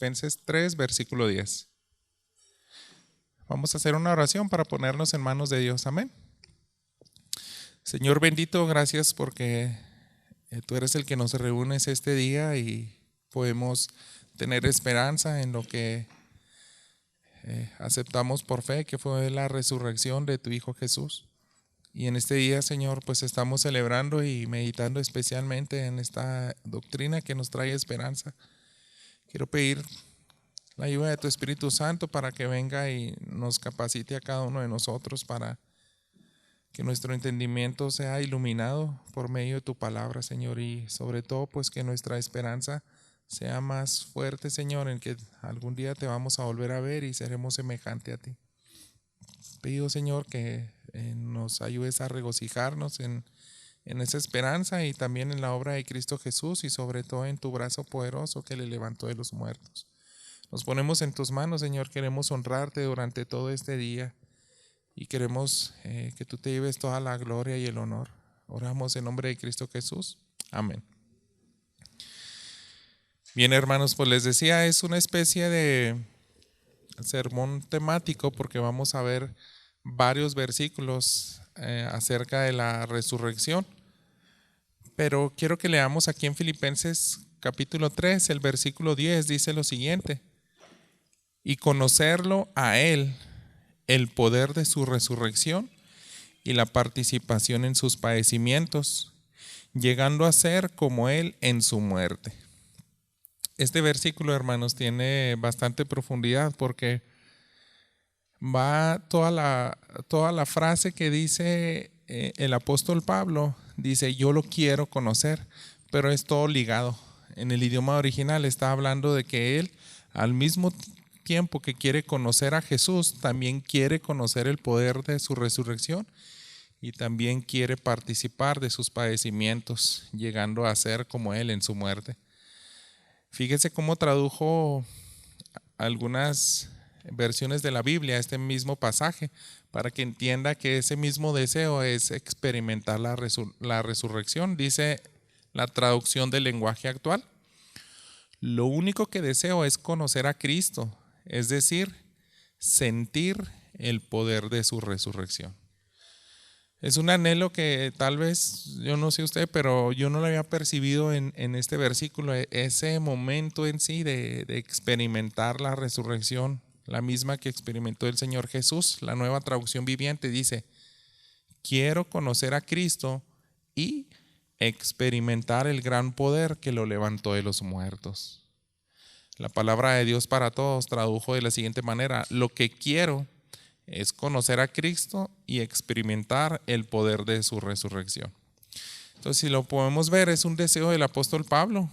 Filipenses 3, versículo 10. Vamos a hacer una oración para ponernos en manos de Dios. Amén. Señor bendito, gracias porque tú eres el que nos reúnes este día y podemos tener esperanza en lo que aceptamos por fe, que fue la resurrección de tu Hijo Jesús. Y en este día, Señor, pues estamos celebrando y meditando especialmente en esta doctrina que nos trae esperanza. Quiero pedir la ayuda de tu Espíritu Santo para que venga y nos capacite a cada uno de nosotros para que nuestro entendimiento sea iluminado por medio de tu palabra, Señor, y sobre todo pues que nuestra esperanza sea más fuerte, Señor, en que algún día te vamos a volver a ver y seremos semejante a ti. Pido, Señor, que nos ayudes a regocijarnos en esa esperanza y también en la obra de Cristo Jesús y sobre todo en tu brazo poderoso que le levantó de los muertos. Nos ponemos en tus manos, Señor, queremos honrarte durante todo este día y queremos que tú te lleves toda la gloria y el honor. Oramos en nombre de Cristo Jesús. Amén. Bien, hermanos, pues les decía, es una especie de sermón temático porque vamos a ver varios versículos acerca de la resurrección. Pero quiero que leamos aquí en Filipenses capítulo 3, el versículo 10, dice lo siguiente: y conocerlo a Él, el poder de su resurrección y la participación en sus padecimientos, llegando a ser como Él en su muerte. Este versículo, hermanos, tiene bastante profundidad porque va toda la frase que dice el apóstol Pablo, dice yo lo quiero conocer, pero es todo ligado. En el idioma original está hablando de que él al mismo tiempo que quiere conocer a Jesús, también quiere conocer el poder de su resurrección y también quiere participar de sus padecimientos, llegando a ser como él en su muerte. Fíjese cómo tradujo algunas versiones de la Biblia este mismo pasaje para que entienda que ese mismo deseo es experimentar la resurrección. Dice la traducción del lenguaje actual: lo único que deseo es conocer a Cristo, es decir, sentir el poder de su resurrección. Es un anhelo que tal vez, yo no sé usted, pero yo no lo había percibido en este versículo, ese momento en sí de experimentar la resurrección, la misma que experimentó el Señor Jesús. La Nueva Traducción Viviente dice: quiero conocer a Cristo y experimentar el gran poder que lo levantó de los muertos. La palabra de Dios para todos tradujo de la siguiente manera: lo que quiero es conocer a Cristo y experimentar el poder de su resurrección. Entonces, si lo podemos ver, es un deseo del apóstol Pablo.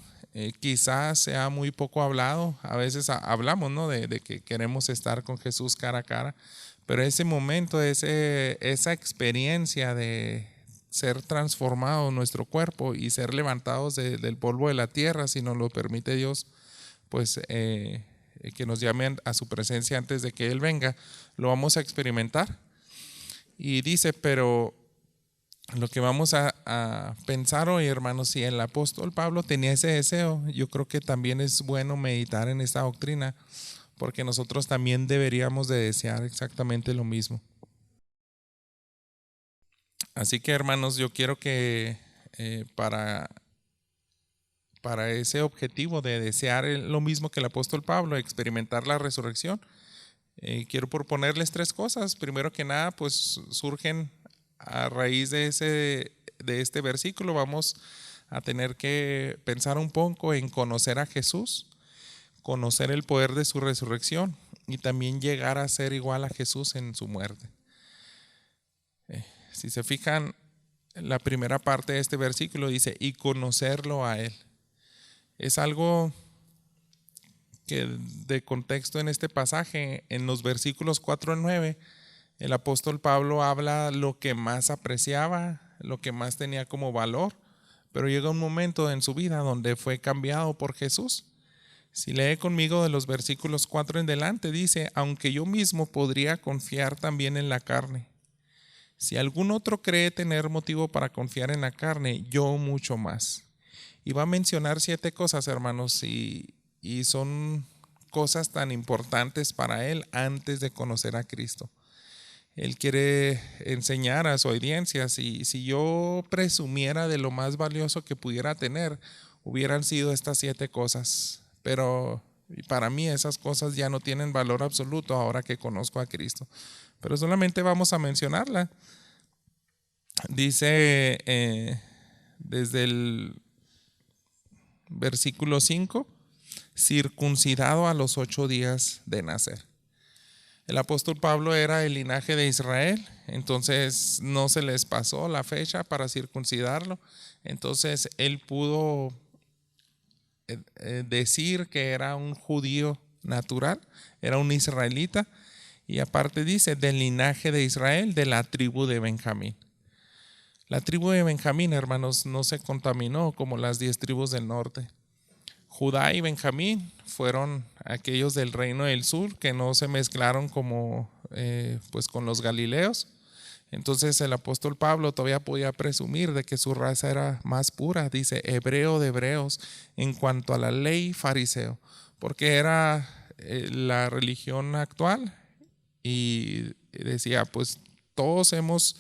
Quizás sea muy poco hablado. A veces hablamos, ¿no?, de que queremos estar con Jesús cara a cara, pero ese momento, esa experiencia de ser transformado nuestro cuerpo y ser levantados del polvo de la tierra, si nos lo permite Dios, pues que nos llamen a su presencia antes de que Él venga, lo vamos a experimentar. Y dice, pero lo que vamos a pensar hoy, hermanos, si el apóstol Pablo tenía ese deseo, yo creo que también es bueno meditar en esta doctrina, porque nosotros también deberíamos de desear exactamente lo mismo. Así que, hermanos, yo quiero que para ese objetivo de desear lo mismo que el apóstol Pablo, experimentar la resurrección, quiero proponerles 3 cosas. Primero que nada, pues surgen a raíz de este versículo. Vamos a tener que pensar un poco en conocer a Jesús, conocer el poder de su resurrección y también llegar a ser igual a Jesús en su muerte. Si se fijan, la primera parte de este versículo dice, y conocerlo a Él. Es algo que de contexto en este pasaje, en los versículos 4 al 9, el apóstol Pablo habla lo que más apreciaba, lo que más tenía como valor, pero llega un momento en su vida donde fue cambiado por Jesús. Si lee conmigo de los versículos 4 en delante, dice, aunque yo mismo podría confiar también en la carne. Si algún otro cree tener motivo para confiar en la carne, yo mucho más. Y va a mencionar 7 cosas, hermanos, y son cosas tan importantes para él antes de conocer a Cristo. Él quiere enseñar a su audiencia, si yo presumiera de lo más valioso que pudiera tener, hubieran sido estas 7 cosas. Pero para mí esas cosas ya no tienen valor absoluto ahora que conozco a Cristo. Pero solamente vamos a mencionarla. Dice desde el versículo 5, circuncidado a los 8 días de nacer. El apóstol Pablo era el linaje de Israel, entonces no se les pasó la fecha para circuncidarlo. Entonces él pudo decir que era un judío natural, era un israelita, y aparte dice del linaje de Israel, de la tribu de Benjamín. La tribu de Benjamín, hermanos, no se contaminó como las 10 tribus del norte. Judá y Benjamín fueron aquellos del reino del sur que no se mezclaron como pues con los galileos. Entonces el apóstol Pablo todavía podía presumir de que su raza era más pura. Dice hebreo de hebreos en cuanto a la ley, fariseo, porque era la religión actual, y decía pues todos hemos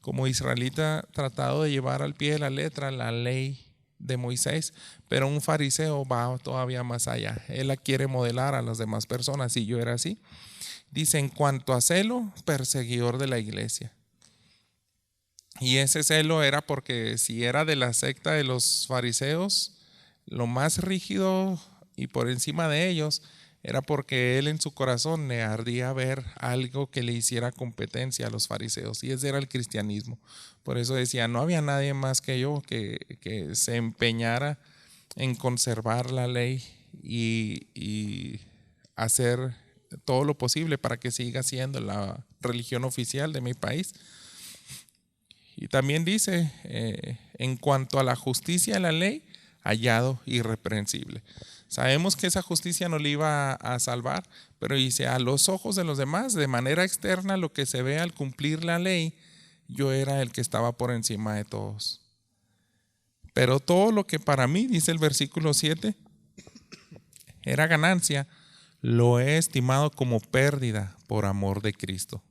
como israelita tratado de llevar al pie de la letra la ley de Moisés, pero un fariseo va todavía más allá. Él la quiere modelar a las demás personas, y yo era así. Dice en cuanto a celo, perseguidor de la iglesia. Y ese celo era porque si era de la secta de los fariseos, lo más rígido y por encima de ellos, era porque él en su corazón le ardía ver algo que le hiciera competencia a los fariseos, y ese era el cristianismo. Por eso decía, no había nadie más que yo que se empeñara en conservar la ley y hacer todo lo posible para que siga siendo la religión oficial de mi país. Y también dice, en cuanto a la justicia de la ley, hallado irreprensible. Sabemos que esa justicia no le iba a salvar, pero dice, a los ojos de los demás, de manera externa, lo que se ve al cumplir la ley, yo era el que estaba por encima de todos. Pero todo lo que para mí, dice el versículo 7, era ganancia, lo he estimado como pérdida por amor de Cristo.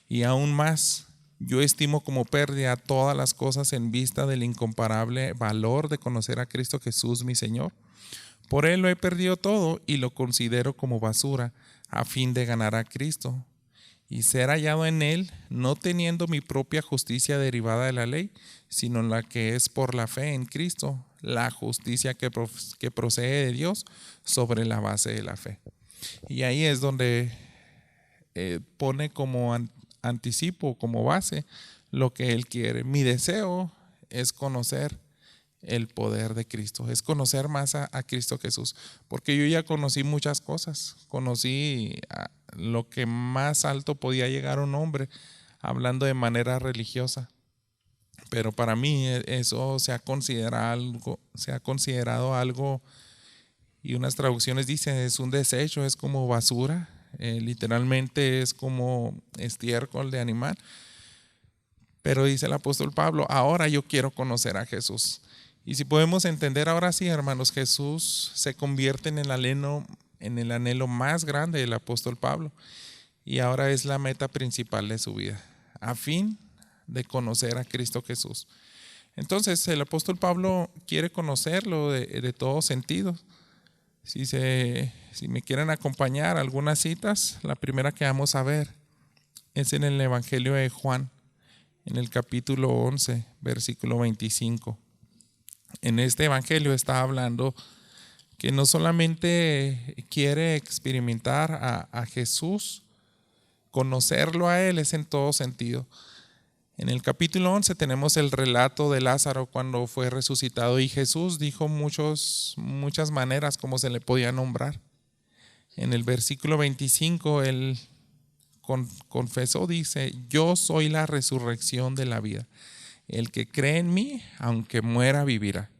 Y aún más, yo estimo como pérdida todas las cosas en vista del incomparable valor de conocer a Cristo Jesús mi Señor. Por él lo he perdido todo y lo considero como basura a fin de ganar a Cristo y ser hallado en él, no teniendo mi propia justicia derivada de la ley, sino la que es por la fe en Cristo, la justicia que procede de Dios sobre la base de la fe. Y ahí es donde pone como anticipo, como base, lo que él quiere. Mi deseo es conocer el poder de Cristo, es conocer más a Cristo Jesús, porque yo ya conocí muchas cosas, conocí lo que más alto podía llegar un hombre hablando de manera religiosa, pero para mí eso se ha considerado algo, y unas traducciones dicen es un desecho, es como basura, literalmente es como estiércol de animal. Pero dice el apóstol Pablo, ahora yo quiero conocer a Jesús. Y si podemos entender ahora sí, hermanos, Jesús se convierte en el anhelo más grande del apóstol Pablo, y ahora es la meta principal de su vida, a fin de conocer a Cristo Jesús. Entonces el apóstol Pablo quiere conocerlo de todos sentidos. Si me quieren acompañar algunas citas, la primera que vamos a ver es en el Evangelio de Juan, en el capítulo 11, versículo 25. En este evangelio está hablando que no solamente quiere experimentar a Jesús, conocerlo a él es en todo sentido. En el capítulo 11 tenemos el relato de Lázaro cuando fue resucitado, y Jesús dijo muchas maneras como se le podía nombrar. En el versículo 25 él confesó, dice, yo soy la resurrección de la vida. El que cree en mí, aunque muera, vivirá.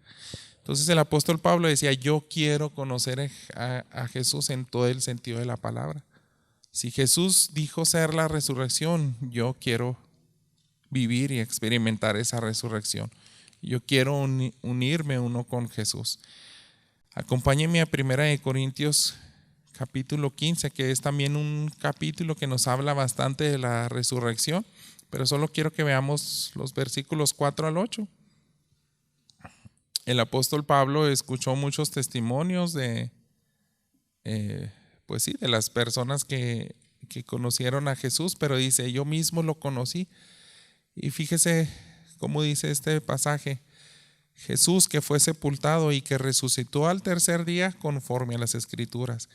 Entonces el apóstol Pablo decía, yo quiero conocer a Jesús en todo el sentido de la palabra. Si Jesús dijo ser la resurrección, yo quiero vivir y experimentar esa resurrección. Yo quiero unirme uno con Jesús. Acompáñenme a 1 Corintios capítulo 15, que es también un capítulo que nos habla bastante de la resurrección, pero solo quiero que veamos los versículos 4 al 8. El apóstol Pablo escuchó muchos testimonios pues sí, de las personas que conocieron a Jesús, pero dice, yo mismo lo conocí. Y fíjese cómo dice este pasaje: Jesús, que fue sepultado y que resucitó al tercer día conforme a las Escrituras,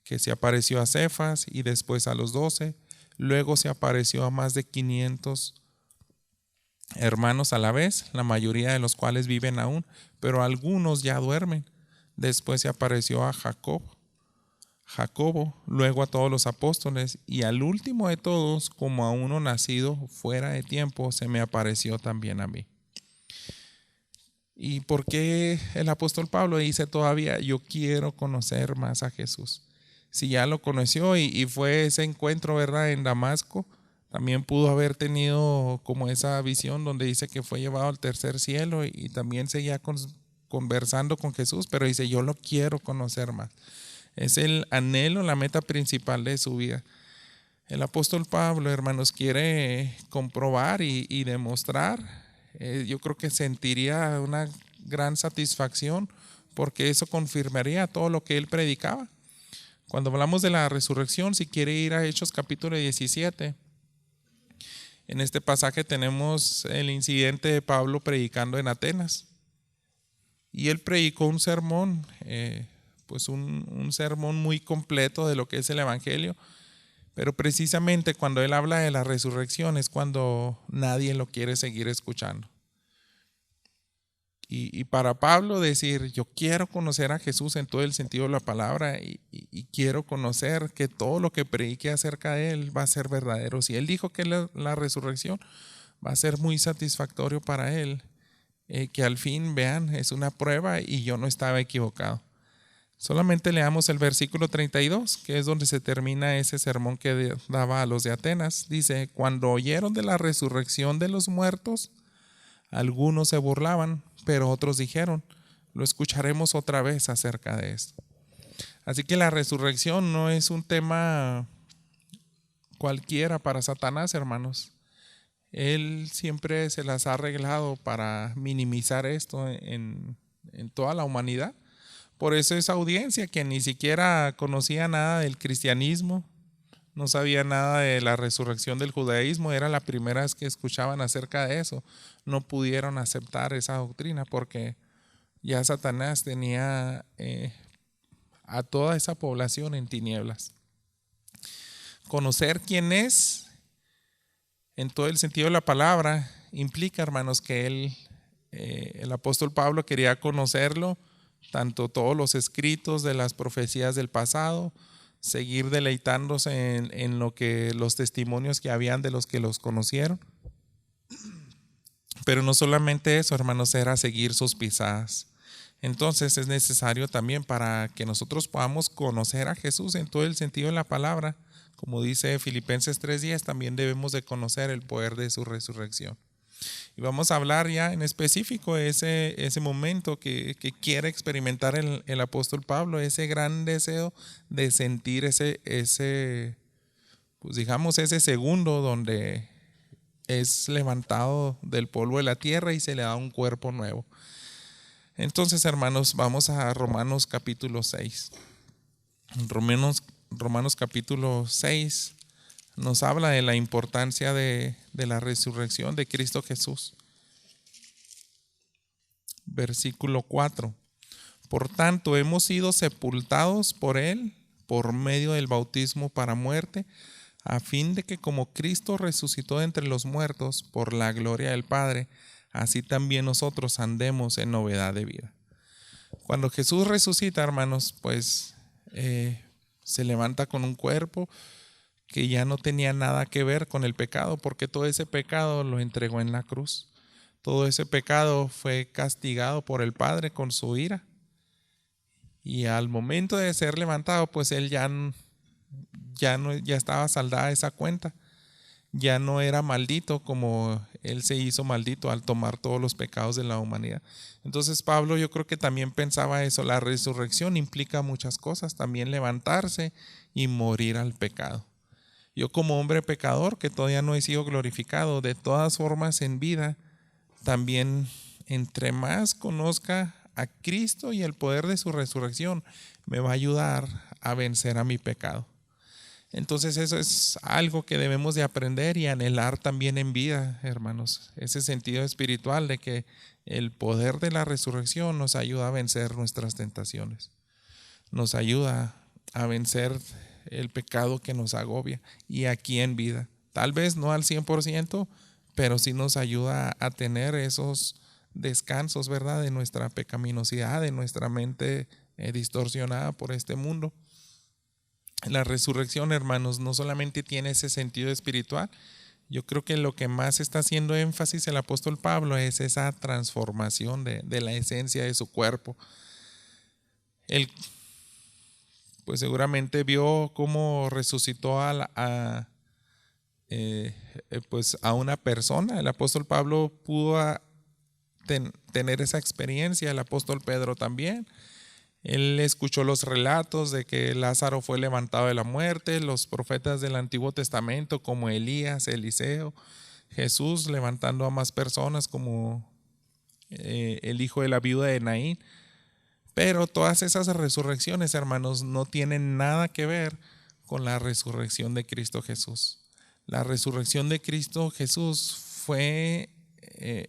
que se apareció a Cefas y después a los 12, luego se apareció a más de 500 hermanos a la vez, la mayoría de los cuales viven aún, pero algunos ya duermen. Después se apareció a Jacobo, luego a todos los apóstoles, y al último de todos, como a uno nacido fuera de tiempo, se me apareció también a mí. ¿Y por qué el apóstol Pablo dice todavía, yo quiero conocer más a Jesús? Si ya lo conoció y fue ese encuentro, ¿verdad?, en Damasco, también pudo haber tenido como esa visión donde dice que fue llevado al tercer cielo y también seguía conversando con Jesús, pero dice, yo lo quiero conocer más. Es el anhelo, la meta principal de su vida. El apóstol Pablo, hermanos, quiere comprobar y demostrar. Yo creo que sentiría una gran satisfacción porque eso confirmaría todo lo que él predicaba. Cuando hablamos de la resurrección, si quiere ir a Hechos capítulo 17, en este pasaje tenemos el incidente de Pablo predicando en Atenas. Y él predicó un sermón, pues un sermón muy completo de lo que es el Evangelio. Pero precisamente cuando él habla de la resurrección es cuando nadie lo quiere seguir escuchando. Y para Pablo decir, yo quiero conocer a Jesús en todo el sentido de la palabra y quiero conocer que todo lo que predique acerca de él va a ser verdadero. Si él dijo que la resurrección va a ser muy satisfactorio para él, que al fin vean, es una prueba y yo no estaba equivocado. Solamente leamos el versículo 32, que es donde se termina ese sermón que daba a los de Atenas. Dice, cuando oyeron de la resurrección de los muertos, algunos se burlaban, pero otros dijeron, lo escucharemos otra vez acerca de esto. Así que la resurrección no es un tema cualquiera para Satanás, hermanos. Él siempre se las ha arreglado para minimizar esto en toda la humanidad. Por eso esa audiencia que ni siquiera conocía nada del cristianismo, no sabía nada de la resurrección del judaísmo, era la primera vez que escuchaban acerca de eso, no pudieron aceptar esa doctrina porque ya Satanás tenía a toda esa población en tinieblas. Conocer quién es, en todo el sentido de la palabra, implica, hermanos, que el apóstol Pablo quería conocerlo, tanto todos los escritos de las profecías del pasado, seguir deleitándose en lo que los testimonios que habían de los que los conocieron. Pero no solamente eso, hermanos, era seguir sus pisadas. Entonces es necesario también para que nosotros podamos conocer a Jesús en todo el sentido de la palabra, como dice Filipenses 3:10, también debemos de conocer el poder de su resurrección. Y vamos a hablar ya en específico de ese momento que quiere experimentar el apóstol Pablo, ese gran deseo de sentir pues digamos, ese segundo donde es levantado del polvo de la tierra y se le da un cuerpo nuevo. Entonces, hermanos, vamos a Romanos capítulo 6. Romanos capítulo 6 nos habla de la importancia de la resurrección de Cristo Jesús. Versículo 4. Por tanto, hemos sido sepultados por Él por medio del bautismo para muerte, a fin de que como Cristo resucitó de entre los muertos por la gloria del Padre, así también nosotros andemos en novedad de vida. Cuando Jesús resucita, hermanos, pues se levanta con un cuerpo que ya no tenía nada que ver con el pecado, porque todo ese pecado lo entregó en la cruz. Todo ese pecado fue castigado por el Padre con su ira. Y al momento de ser levantado, pues él ya estaba saldada esa cuenta. Ya no era maldito como Él se hizo maldito al tomar todos los pecados de la humanidad. Entonces Pablo yo creo que también pensaba eso. La resurrección implica muchas cosas, también levantarse y morir al pecado. Yo como hombre pecador que todavía no he sido glorificado, de todas formas en vida, también entre más conozca a Cristo y el poder de su resurrección, me va a ayudar a vencer a mi pecado. Entonces eso es algo que debemos de aprender y anhelar también en vida, hermanos. Ese sentido espiritual de que el poder de la resurrección nos ayuda a vencer nuestras tentaciones. Nos ayuda a vencer el pecado que nos agobia y aquí en vida. Tal vez no al 100%, pero sí nos ayuda a tener esos descansos, ¿verdad? De nuestra pecaminosidad, de nuestra mente distorsionada por este mundo. La resurrección, hermanos, no solamente tiene ese sentido espiritual. Yo creo que lo que más está haciendo énfasis el apóstol Pablo es esa transformación de la esencia de su cuerpo. Él, pues seguramente vio cómo resucitó pues a una persona. El apóstol Pablo pudo tener esa experiencia, el apóstol Pedro también. Él escuchó los relatos de que Lázaro fue levantado de la muerte, los profetas del Antiguo Testamento como Elías, Eliseo, Jesús levantando a más personas como el hijo de la viuda de Naín. Pero todas esas resurrecciones, hermanos, no tienen nada que ver con la resurrección de Cristo Jesús. La resurrección de Cristo Jesús fue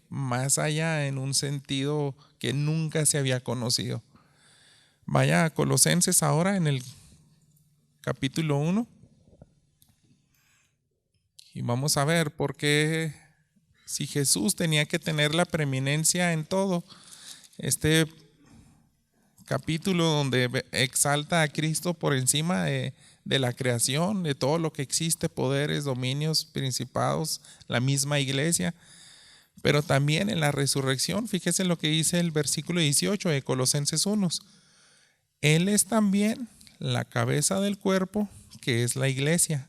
más allá en un sentido que nunca se había conocido. Vaya a Colosenses ahora en el capítulo 1 y vamos a ver por qué, si Jesús tenía que tener la preeminencia en todo, este capítulo donde exalta a Cristo por encima de la creación, de todo lo que existe, poderes, dominios, principados, la misma iglesia, pero también en la resurrección. Fíjese lo que dice el versículo 18 de Colosenses 1. Él es también la cabeza del cuerpo, que es la iglesia.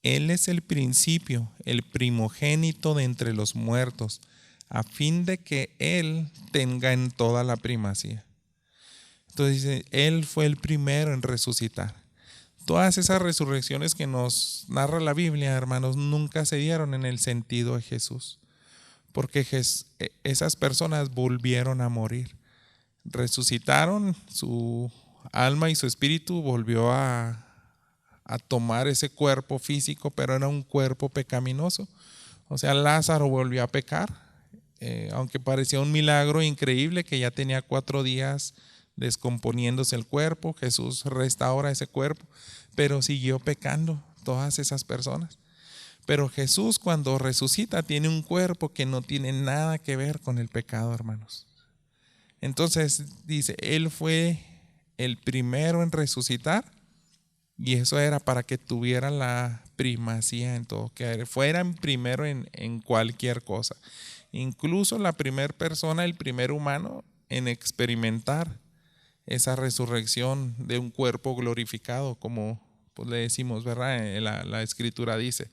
Él es el principio, el primogénito de entre los muertos, a fin de que Él tenga en toda la primacía. Entonces dice, Él fue el primero en resucitar. Todas esas resurrecciones que nos narra la Biblia, hermanos, nunca se dieron en el sentido de Jesús, porque esas personas volvieron a morir. Resucitaron, su alma y su espíritu volvió a tomar ese cuerpo físico, pero era un cuerpo pecaminoso. O sea, Lázaro volvió a pecar, aunque parecía un milagro increíble que ya tenía 4 días descomponiéndose el cuerpo. Jesús restaura ese cuerpo, pero siguió pecando todas esas personas. Pero Jesús, cuando resucita, tiene un cuerpo que no tiene nada que ver con el pecado, hermanos. Entonces dice, Él fue el primero en resucitar, y eso era para que tuviera la primacía en todo, que fueran primero en cualquier cosa. Incluso la primera persona, el primer humano en experimentar esa resurrección de un cuerpo glorificado, como pues le decimos, ¿verdad? La escritura dice.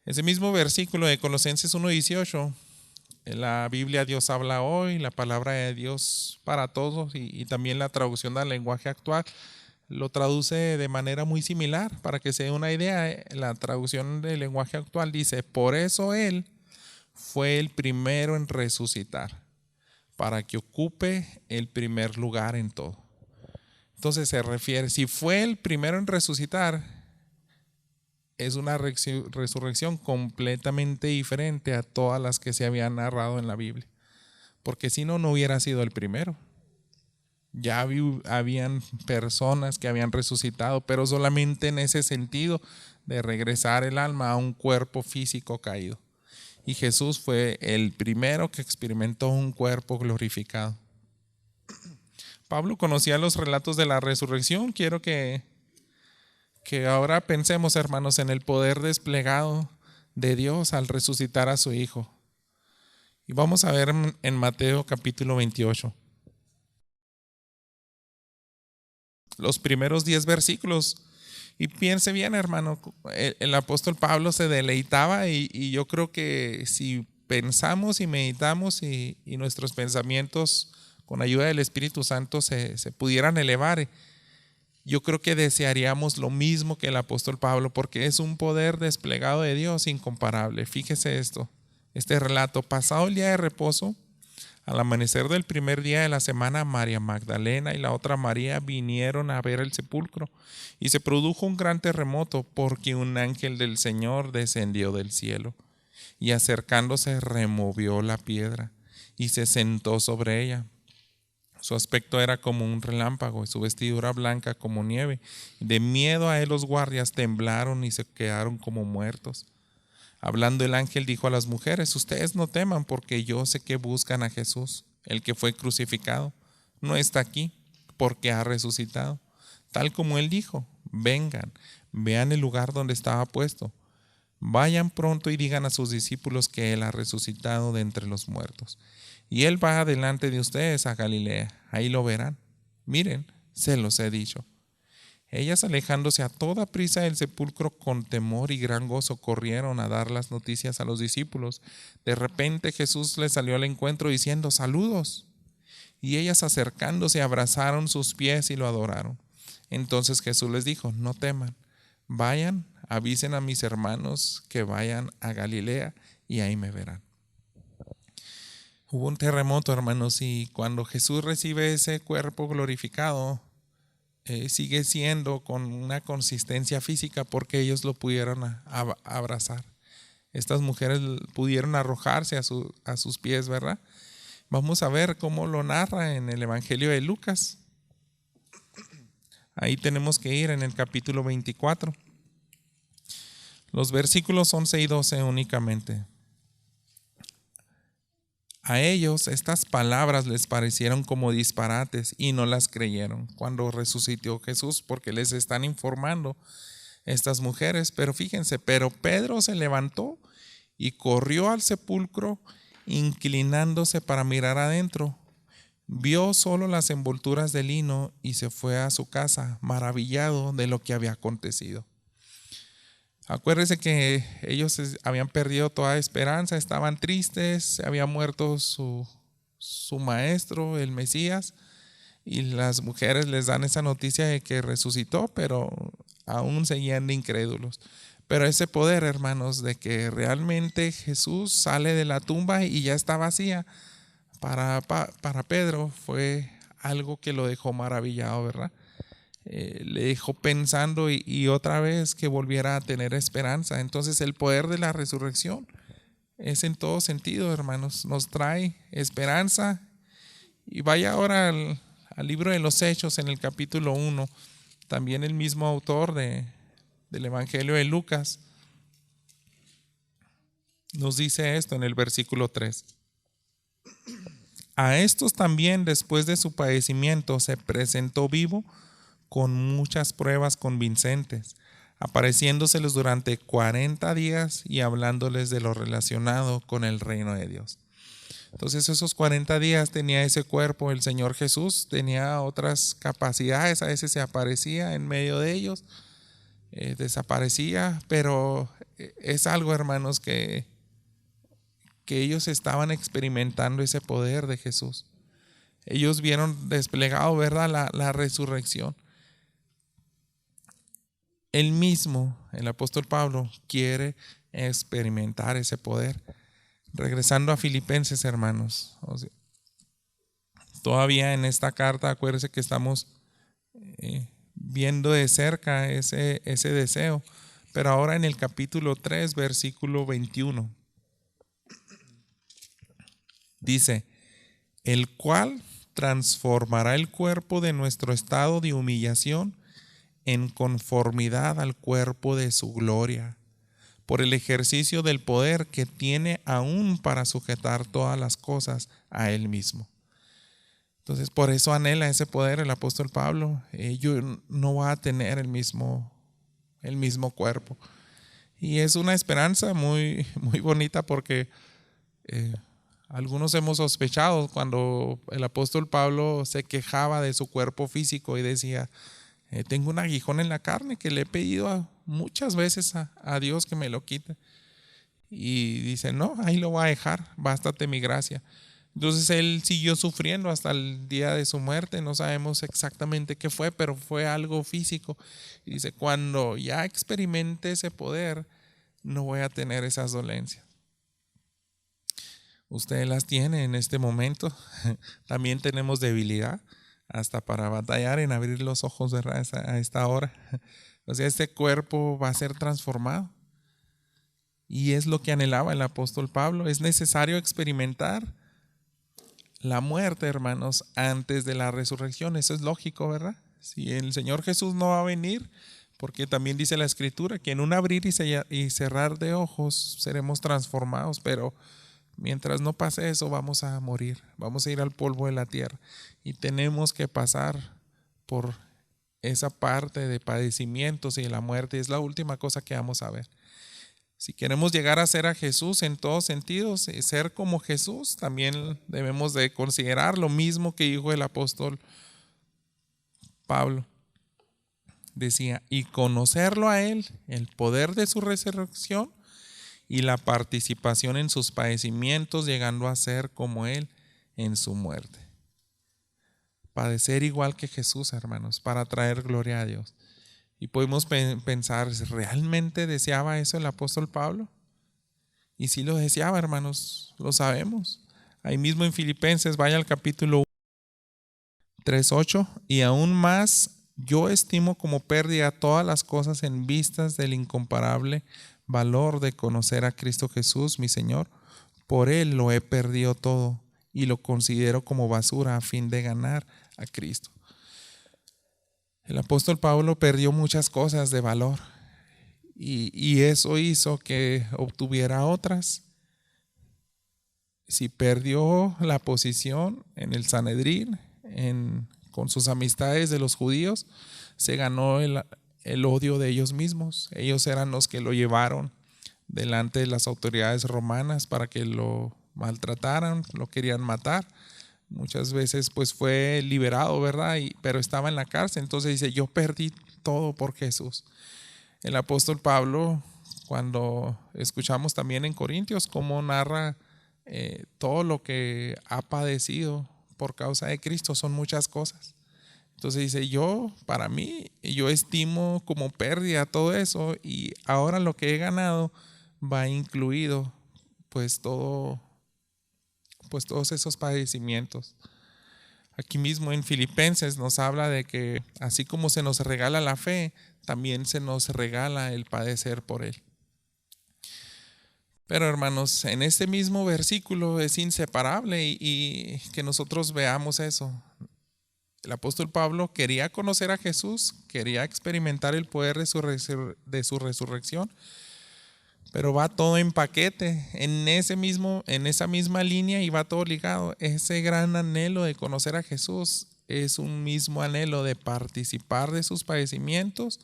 Ese mismo versículo de Colosenses 1:18, la Biblia Dios habla hoy, la palabra de Dios para todos, y también la traducción del lenguaje actual lo traduce de manera muy similar. Para que se dé una idea, la traducción del lenguaje actual dice, por eso Él fue el primero en resucitar, para que ocupe el primer lugar en todo. Entonces se refiere, si fue el primero en resucitar, es una resurrección completamente diferente a todas las que se habían narrado en la Biblia, porque si no, no hubiera sido el primero. Ya habían personas que habían resucitado, pero solamente en ese sentido de regresar el alma a un cuerpo físico caído. Y Jesús fue el primero que experimentó un cuerpo glorificado. Pablo conocía los relatos de la resurrección. Quiero que ahora pensemos, hermanos, en el poder desplegado de Dios al resucitar a su Hijo. Y vamos a ver en Mateo capítulo 28. Los primeros 10 versículos Y piense bien, hermano, el apóstol Pablo se deleitaba y yo creo que si pensamos y meditamos y nuestros pensamientos con ayuda del Espíritu Santo se pudieran elevar, yo creo que desearíamos lo mismo que el apóstol Pablo, porque es un poder desplegado de Dios incomparable. Fíjese esto, este relato: pasado el día de reposo, al amanecer del primer día de la semana, María Magdalena y la otra María vinieron a ver el sepulcro, y se produjo un gran terremoto, porque un ángel del Señor descendió del cielo, y acercándose removió la piedra, y se sentó sobre ella. Su aspecto era como un relámpago y su vestidura blanca como nieve. De miedo a él los guardias temblaron y se quedaron como muertos. Hablando el ángel dijo a las mujeres: ustedes no teman, porque yo sé que buscan a Jesús, el que fue crucificado. No está aquí, porque ha resucitado. Tal como él dijo, vengan, vean el lugar donde estaba puesto. Vayan pronto y digan a sus discípulos que él ha resucitado de entre los muertos. Y él va delante de ustedes a Galilea, ahí lo verán. Miren, se los he dicho. Ellas, alejándose a toda prisa del sepulcro, con temor y gran gozo corrieron a dar las noticias a los discípulos. De repente Jesús les salió al encuentro diciendo: saludos. Y ellas, acercándose, abrazaron sus pies y lo adoraron. Entonces Jesús les dijo: no teman, vayan, avisen a mis hermanos que vayan a Galilea y ahí me verán. Hubo un terremoto, hermanos, y cuando Jesús recibe ese cuerpo glorificado, sigue siendo con una consistencia física, porque ellos lo pudieron abrazar. Estas mujeres pudieron arrojarse a sus pies, ¿verdad? Vamos a ver cómo lo narra en el Evangelio de Lucas. Ahí tenemos que ir en el capítulo 24. Los versículos 11 y 12 únicamente. A ellos estas palabras les parecieron como disparates y no las creyeron cuando resucitó Jesús, porque les están informando estas mujeres. Pero fíjense, pero Pedro se levantó y corrió al sepulcro, inclinándose para mirar adentro. Vio solo las envolturas de lino y se fue a su casa, maravillado de lo que había acontecido. Acuérdense que ellos habían perdido toda esperanza, estaban tristes, se había muerto su maestro, el Mesías, y las mujeres les dan esa noticia de que resucitó, pero aún seguían de incrédulos. Pero ese poder, hermanos, de que realmente Jesús sale de la tumba y ya está vacía, para Pedro fue algo que lo dejó maravillado, ¿verdad? Le dejó pensando y otra vez que volviera a tener esperanza. Entonces el poder de la resurrección es en todo sentido, hermanos, nos trae esperanza. Y vaya ahora al libro de los Hechos, en el capítulo 1, también el mismo autor del Evangelio de Lucas nos dice esto en el versículo 3. A estos también, después de su padecimiento, se presentó vivo con muchas pruebas convincentes, apareciéndoseles durante 40 días y hablándoles de lo relacionado con el reino de Dios. Entonces esos 40 días tenía ese cuerpo el Señor Jesús, tenía otras capacidades, a veces se aparecía en medio de ellos, desaparecía, pero es algo, hermanos, que ellos estaban experimentando ese poder de Jesús. Ellos vieron desplegado, ¿verdad?, la resurrección. Él mismo, el apóstol Pablo, quiere experimentar ese poder. Regresando a Filipenses, hermanos, todavía en esta carta, acuérdense que estamos viendo de cerca ese deseo, pero ahora en el capítulo 3, versículo 21, dice: el cual transformará el cuerpo de nuestro estado de humillación en conformidad al cuerpo de su gloria, por el ejercicio del poder que tiene aún para sujetar todas las cosas a él mismo. Entonces, por eso anhela ese poder el apóstol Pablo. Yo no va a tener el mismo cuerpo. Y es una esperanza muy, muy bonita, porque algunos hemos sospechado cuando el apóstol Pablo se quejaba de su cuerpo físico y decía: Tengo un aguijón en la carne que le he pedido muchas veces a Dios que me lo quite. Y dice, no, ahí lo voy a dejar, bástate mi gracia. Entonces él siguió sufriendo hasta el día de su muerte. No sabemos exactamente qué fue, pero fue algo físico. Y dice, cuando ya experimente ese poder, no voy a tener esas dolencias. Usted las tiene en este momento. También tenemos debilidad hasta para batallar en abrir los ojos, ¿verdad? A esta hora. O sea, este cuerpo va a ser transformado. Y es lo que anhelaba el apóstol Pablo. Es necesario experimentar la muerte, hermanos, antes de la resurrección. Eso es lógico, ¿verdad? Si el Señor Jesús no va a venir, porque también dice la Escritura que en un abrir y cerrar de ojos seremos transformados, pero mientras no pase eso vamos a morir, vamos a ir al polvo de la tierra y tenemos que pasar por esa parte de padecimientos y de la muerte. Es la última cosa que vamos a ver. Si queremos llegar a ser a Jesús en todos sentidos, ser como Jesús, también debemos de considerar lo mismo que dijo el apóstol Pablo. Decía, y conocerlo a Él, el poder de su resurrección y la participación en sus padecimientos, llegando a ser como Él en su muerte. Padecer igual que Jesús, hermanos, para traer gloria a Dios. Y podemos pensar, ¿realmente deseaba eso el apóstol Pablo? Y sí lo deseaba, hermanos, lo sabemos. Ahí mismo en Filipenses, vaya al capítulo 3:8, y aún más yo estimo como pérdida todas las cosas en vistas del incomparable valor de conocer a Cristo Jesús, mi Señor. Por Él lo he perdido todo y lo considero como basura a fin de ganar a Cristo. El apóstol Pablo perdió muchas cosas de valor y eso hizo que obtuviera otras. Si perdió la posición en el Sanedrín, con sus amistades de los judíos, se ganó el odio de ellos mismos. Ellos eran los que lo llevaron delante de las autoridades romanas para que lo maltrataran, lo querían matar. Muchas veces pues fue liberado, ¿verdad? Pero estaba en la cárcel. Entonces dice, yo perdí todo por Jesús. El apóstol Pablo, cuando escuchamos también en Corintios cómo narra todo lo que ha padecido por causa de Cristo, son muchas cosas. Entonces dice, para mí, yo estimo como pérdida todo eso y ahora lo que he ganado va incluido pues todos esos padecimientos. Aquí mismo en Filipenses nos habla de que así como se nos regala la fe, también se nos regala el padecer por Él. Pero hermanos, en este mismo versículo es inseparable y que nosotros veamos eso. El apóstol Pablo quería conocer a Jesús, quería experimentar el poder de su resurrección, pero va todo en paquete, en esa misma línea, y va todo ligado. Ese gran anhelo de conocer a Jesús es un mismo anhelo de participar de sus padecimientos,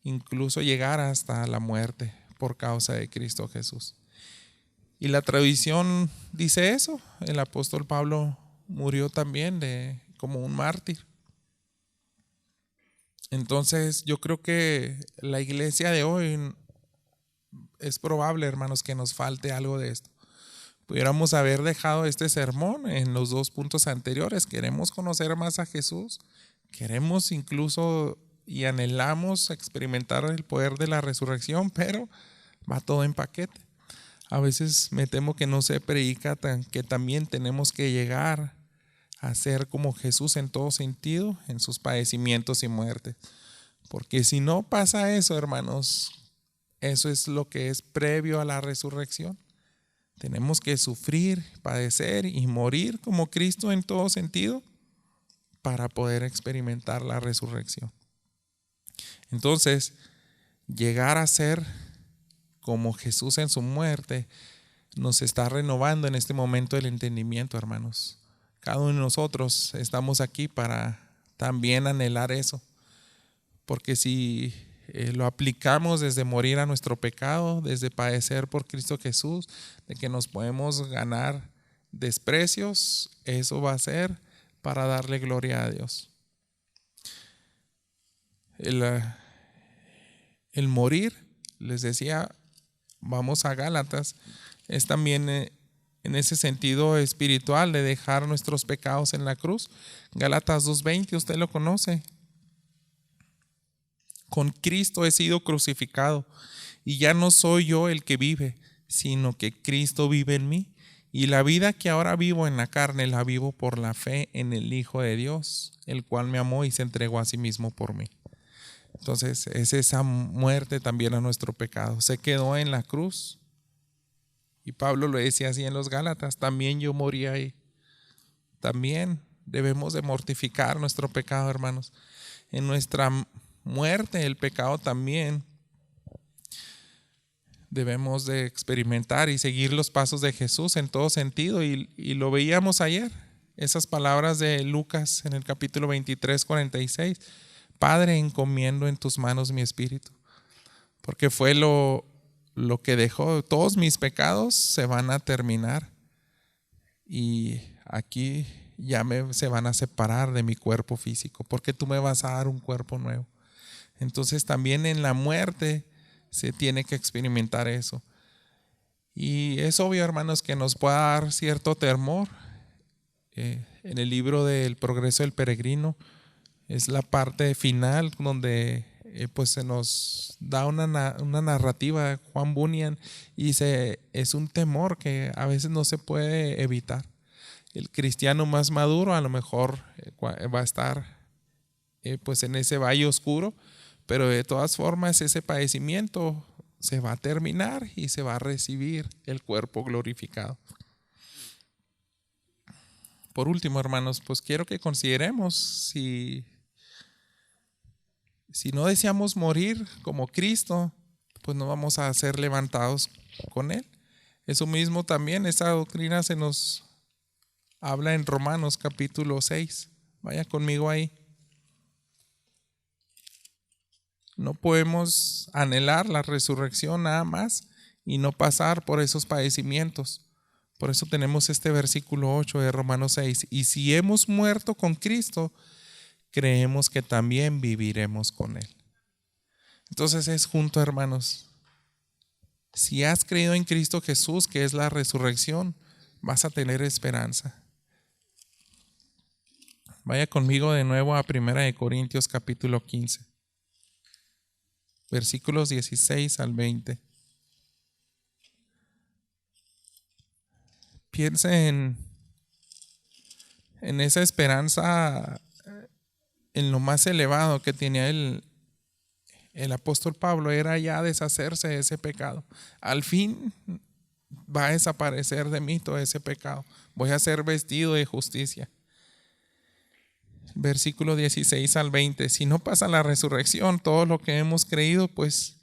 incluso llegar hasta la muerte por causa de Cristo Jesús. Y la tradición dice eso. El apóstol Pablo murió también como un mártir. Entonces yo creo que la iglesia de hoy es probable, hermanos, que nos falte algo de esto. Pudiéramos haber dejado este sermón en los 2 puntos anteriores. Queremos conocer más a Jesús. Queremos incluso y anhelamos experimentar el poder de la resurrección, pero va todo en paquete. A veces me temo que no se predica que también tenemos que llegar a ser como Jesús en todo sentido, en sus padecimientos y muertes. Porque si no pasa eso, hermanos, eso es lo que es previo a la resurrección. Tenemos que sufrir, padecer y morir como Cristo en todo sentido para poder experimentar la resurrección. Entonces, llegar a ser como Jesús en su muerte nos está renovando en este momento el entendimiento, hermanos. Cada uno de nosotros estamos aquí para también anhelar eso, porque si lo aplicamos desde morir a nuestro pecado, desde padecer por Cristo Jesús, de que nos podemos ganar desprecios, eso va a ser para darle gloria a Dios. el morir, les decía, vamos a Gálatas, es también en ese sentido espiritual de dejar nuestros pecados en la cruz. Gálatas 2:20, usted lo conoce. Con Cristo he sido crucificado y ya no soy yo el que vive, sino que Cristo vive en mí. Y la vida que ahora vivo en la carne la vivo por la fe en el Hijo de Dios, el cual me amó y se entregó a sí mismo por mí. Entonces es esa muerte también a nuestro pecado. Se quedó en la cruz. Y Pablo lo decía así en los Gálatas, también yo morí ahí. También debemos de mortificar nuestro pecado, hermanos. En nuestra muerte, el pecado también debemos de experimentar y seguir los pasos de Jesús en todo sentido. Y lo veíamos ayer, esas palabras de Lucas en el capítulo 23, 46. Padre, encomiendo en tus manos mi espíritu. Porque fue lo que dejó. Todos mis pecados se van a terminar. Y aquí ya se van a separar de mi cuerpo físico. Porque tú me vas a dar un cuerpo nuevo. Entonces también en la muerte se tiene que experimentar eso. Y es obvio, hermanos, que nos pueda dar cierto temor. En el libro del Progreso del Peregrino es la parte final donde pues se nos da una narrativa de Juan Bunyan y es un temor que a veces no se puede evitar. El cristiano más maduro a lo mejor va a estar pues en ese valle oscuro, pero de todas formas ese padecimiento se va a terminar y se va a recibir el cuerpo glorificado. Por último, hermanos, pues quiero que consideremos si no deseamos morir como Cristo, pues no vamos a ser levantados con Él. Eso mismo también, esa doctrina se nos habla en Romanos capítulo 6. Vaya conmigo ahí. No podemos anhelar la resurrección nada más y no pasar por esos padecimientos. Por eso tenemos este versículo 8 de Romanos 6. Y si hemos muerto con Cristo, creemos que también viviremos con Él. Entonces es junto, hermanos. Si has creído en Cristo Jesús, que es la resurrección, vas a tener esperanza. Vaya conmigo de nuevo a 1 Corintios capítulo 15. Versículos 16 al 20. Piense en esa esperanza, en lo más elevado que tenía el apóstol Pablo, era ya deshacerse de ese pecado. Al fin va a desaparecer de mí todo ese pecado. Voy a ser vestido de justicia. Versículo 16 al 20. Si no pasa la resurrección, todo lo que hemos creído pues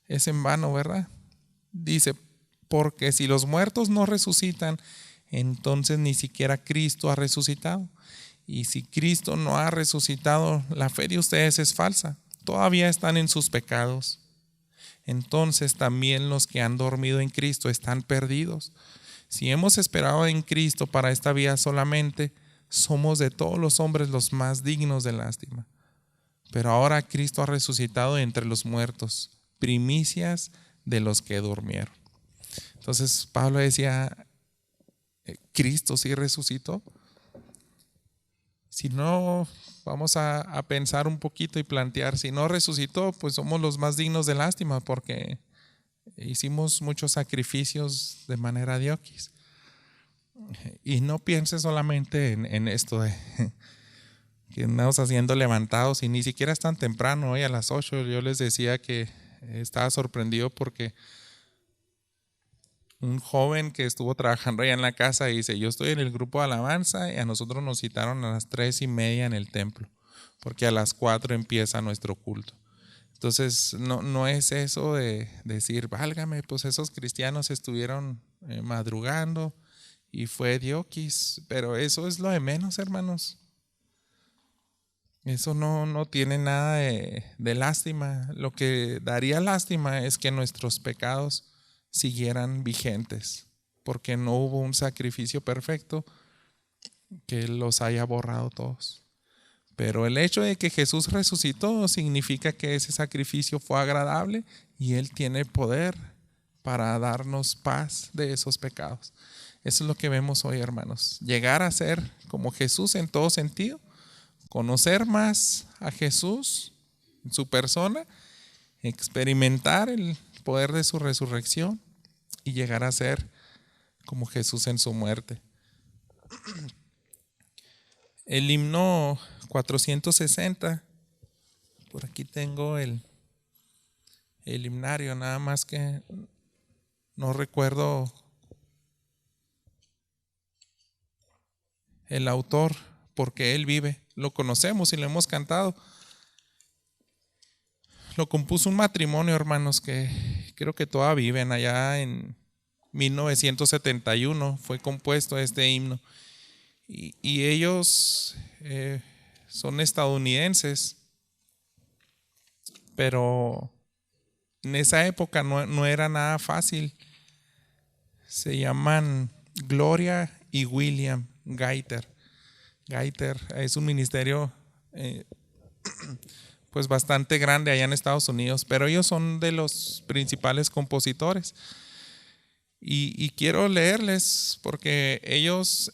es en vano, ¿verdad? Dice, porque si los muertos no resucitan, entonces ni siquiera Cristo ha resucitado. Y si Cristo no ha resucitado, la fe de ustedes es falsa. Todavía están en sus pecados. Entonces también los que han dormido en Cristo están perdidos. Si hemos esperado en Cristo para esta vida solamente, somos de todos los hombres los más dignos de lástima. Pero ahora Cristo ha resucitado entre los muertos, primicias de los que durmieron. Entonces Pablo decía, Cristo sí resucitó. Si no, vamos a pensar un poquito y plantear, si no resucitó, pues somos los más dignos de lástima porque hicimos muchos sacrificios de manera dioquis. Y no piense solamente en esto de que andamos haciendo levantados y ni siquiera es tan temprano. Hoy a las 8 yo les decía que estaba sorprendido porque un joven que estuvo trabajando allá en la casa dice, yo estoy en el grupo de alabanza y a nosotros nos citaron a las 3:30 en el templo, porque a las 4 empieza nuestro culto. Entonces no es eso de decir, válgame, pues esos cristianos estuvieron madrugando y fue dioquis, pero eso es lo de menos, hermanos. Eso no tiene nada de lástima. Lo que daría lástima es que nuestros pecados siguieran vigentes, porque no hubo un sacrificio perfecto que los haya borrado todos. Pero el hecho de que Jesús resucitó significa que ese sacrificio fue agradable y Él tiene poder para darnos paz de esos pecados. Eso es lo que vemos hoy, hermanos. Llegar a ser como Jesús en todo sentido, conocer más a Jesús en su persona, experimentar el poder de su resurrección y llegar a ser como Jesús en su muerte. El himno 460, por aquí tengo el himnario, nada más que no recuerdo el autor, porque él vive. Lo conocemos y lo hemos cantado. Lo compuso un matrimonio, hermanos, que creo que todavía viven. Allá en 1971 fue compuesto este himno. Y ellos son estadounidenses, pero en esa época no era nada fácil. Se llaman Gloria y William Gaither. Gaither es un ministerio pues bastante grande allá en Estados Unidos, pero ellos son de los principales compositores. Y quiero leerles porque ellos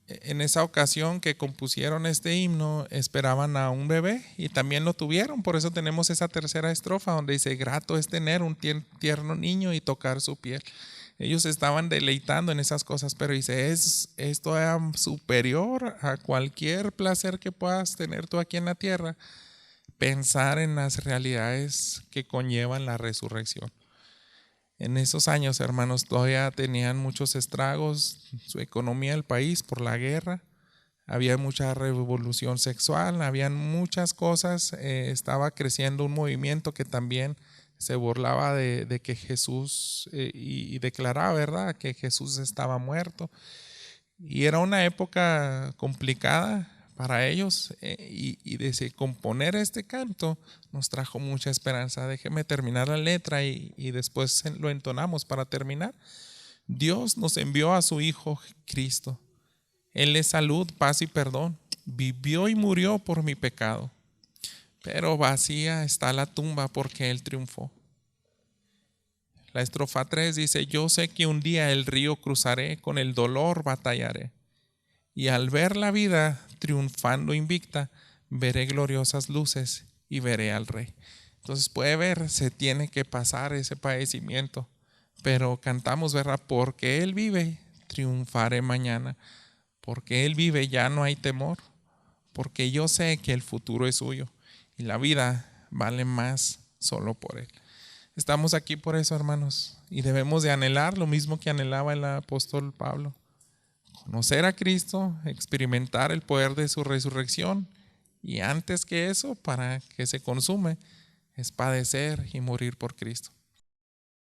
en esa ocasión que compusieron este himno esperaban a un bebé y también lo tuvieron. Por eso tenemos esa tercera estrofa donde dice: grato es tener un tierno niño y tocar su piel. Ellos estaban deleitando en esas cosas, pero dice, esto es superior a cualquier placer que puedas tener tú aquí en la tierra, pensar en las realidades que conllevan la resurrección. En esos años, hermanos, todavía tenían muchos estragos su economía del país por la guerra, había mucha revolución sexual, habían muchas cosas, estaba creciendo un movimiento que también se burlaba de que Jesús y declaraba, ¿verdad?, que Jesús estaba muerto. Y era una época complicada para ellos y de componer este canto nos trajo mucha esperanza. Déjeme terminar la letra y después lo entonamos para terminar. Dios nos envió a su Hijo Cristo. Él es salud, paz y perdón. Vivió y murió por mi pecado, pero vacía está la tumba porque Él triunfó. La estrofa 3 dice: yo sé que un día el río cruzaré, con el dolor batallaré, y al ver la vida triunfando invicta, veré gloriosas luces y veré al Rey. Entonces puede ver, se tiene que pasar ese padecimiento, pero cantamos, ¿verdad? Porque Él vive, triunfaré mañana. Porque Él vive, ya no hay temor. Porque yo sé que el futuro es suyo y la vida vale más solo por Él. Estamos aquí por eso, hermanos, y debemos de anhelar lo mismo que anhelaba el apóstol Pablo: conocer a Cristo, experimentar el poder de su resurrección, y antes que eso, para que se consume, es padecer y morir por Cristo.